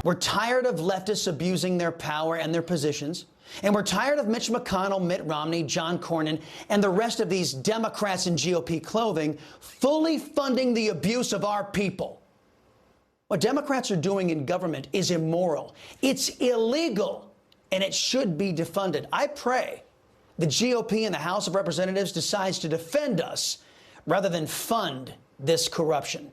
We're tired of leftists abusing their power and their positions. And we're tired of Mitch McConnell, Mitt Romney, John Cornyn, and the rest of these Democrats in GOP clothing fully funding the abuse of our people. What Democrats are doing in government is immoral. It's illegal, and it should be defunded. I pray the GOP in the House of Representatives decides to defend us rather than fund this corruption.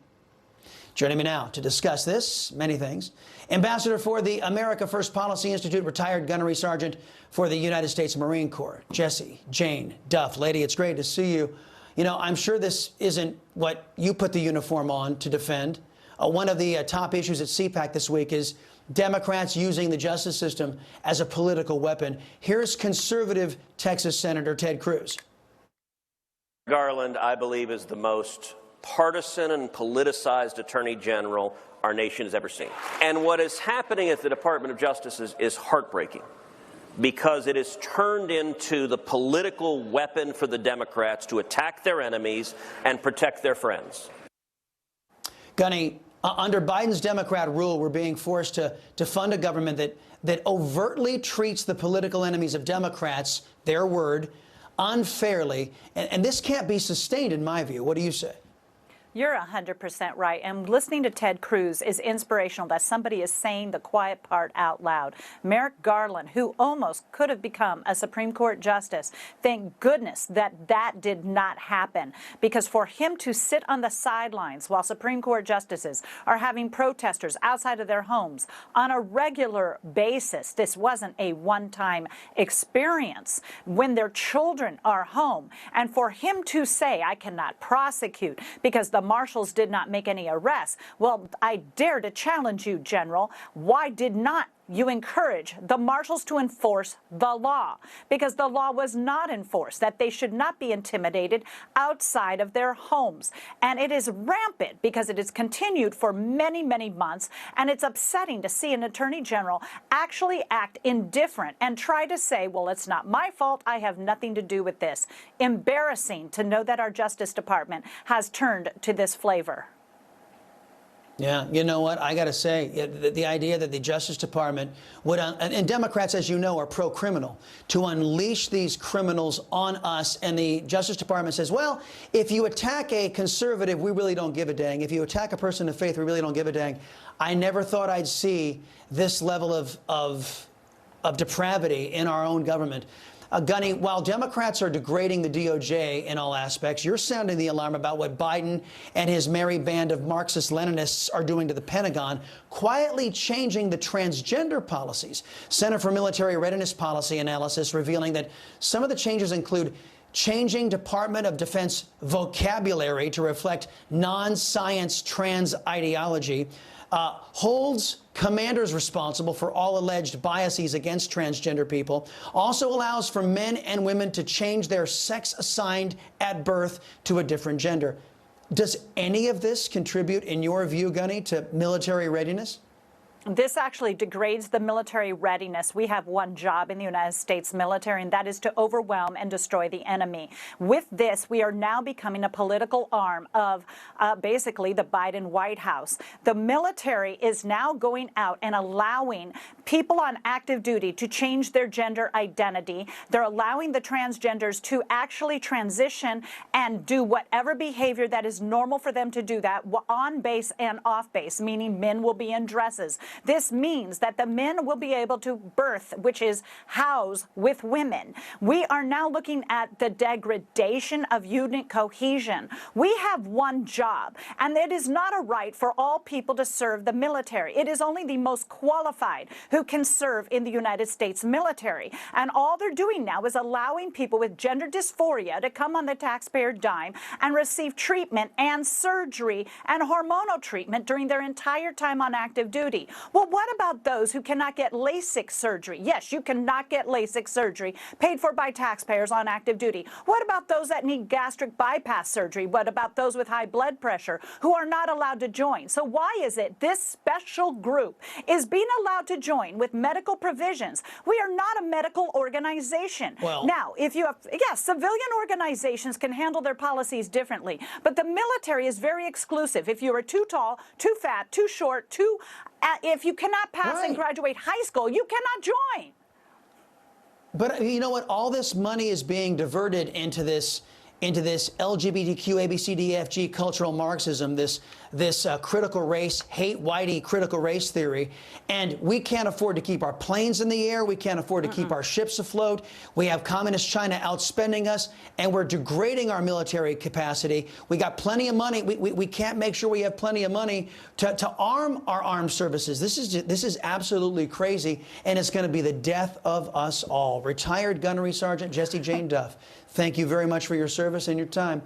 Joining me now to discuss this, many things, Ambassador for the America First Policy Institute, retired gunnery sergeant for the United States Marine Corps, Jessie Jane Duff. Lady, it's great to see you. You know, I'm sure this isn't what you put the uniform on to defend. One of the top issues at CPAC this week is Democrats using the justice system as a political weapon. Here's conservative Texas Senator Ted Cruz. Garland, I believe, is the most partisan and politicized attorney general our nation has ever seen. And what is happening at the Department of Justice is heartbreaking, because it is turned into the political weapon for the Democrats to attack their enemies and protect their friends. Gunny, under Biden's Democrat rule, we're being forced to fund a government that overtly treats the political enemies of Democrats, their word, unfairly. And this can't be sustained, in my view. What do you say? You're 100% right. And listening to Ted Cruz is inspirational that somebody is saying the quiet part out loud. Merrick Garland, who almost could have become a Supreme Court justice, thank goodness that that did not happen. Because for him to sit on the sidelines while Supreme Court justices are having protesters outside of their homes on a regular basis, this wasn't a one-time experience, when their children are home. And for him to say, I cannot prosecute because the marshals did not make any arrests. Well, I dare to challenge you, General. Why did not you encourage the marshals to enforce the law? Because the law was not enforced, that they should not be intimidated outside of their homes. And it is rampant because it has continued for many, many months. And it's upsetting to see an attorney general actually act indifferent and try to say, well, it's not my fault. I have nothing to do with this. Embarrassing to know that our Justice Department has turned to this flavor. Yeah, you know what? I got to say, the idea that the Justice Department would, and Democrats, as you know, are pro-criminal, to unleash these criminals on us, and the Justice Department says, well, if you attack a conservative, we really don't give a dang. If you attack a person of faith, we really don't give a dang. I never thought I'd see this level of depravity in our own government. Gunny, while Democrats are degrading the DOJ in all aspects, you're sounding the alarm about what Biden and his merry band of Marxist-Leninists are doing to the Pentagon, quietly changing the transgender policies. Center for Military Readiness Policy analysis revealing that some of the changes include changing Department of Defense vocabulary to reflect non-science trans ideology, holds commanders responsible for all alleged biases against transgender people, also allows for men and women to change their sex assigned at birth to a different gender. Does any of this contribute, in your view, Gunny, to military readiness? This actually degrades the military readiness. We have one job in the United States military, and that is to overwhelm and destroy the enemy. With this, we are now becoming a political arm of basically the Biden White House. The military is now going out and allowing people on active duty to change their gender identity. They're allowing the transgenders to actually transition and do whatever behavior that is normal for them to do that on base and off base, meaning men will be in dresses. This means that the men will be able to birth, which is house with women. We are now looking at the degradation of unit cohesion. We have one job, and it is not a right for all people to serve the military. It is only the most qualified who can serve in the United States military. And all they're doing now is allowing people with gender dysphoria to come on the taxpayer dime and receive treatment and surgery and hormonal treatment during their entire time on active duty. Well, what about those who cannot get LASIK surgery? Yes, you cannot get LASIK surgery paid for by taxpayers on active duty. What about those that need gastric bypass surgery? What about those with high blood pressure who are not allowed to join? So why is it this special group is being allowed to join with medical provisions? We are not a medical organization. Well, now, if you have, yes, civilian organizations can handle their policies differently, but the military is very exclusive. If you are too tall, too fat, too short, too If you cannot pass and graduate high school, you cannot join. But you know what? All this money is being diverted into this LGBTQ, ABCDFG cultural Marxism, this critical race, hate whitey critical race theory. And we can't afford to keep our planes in the air. We can't afford to keep our ships afloat. We have communist China outspending us, and we're degrading our military capacity. We got plenty of money. We can't make sure we have plenty of money to arm our armed services. This is absolutely crazy, and it's going to be the death of us all. Retired Gunnery Sergeant Jessie Jane Duff, thank you very much for your service and your time.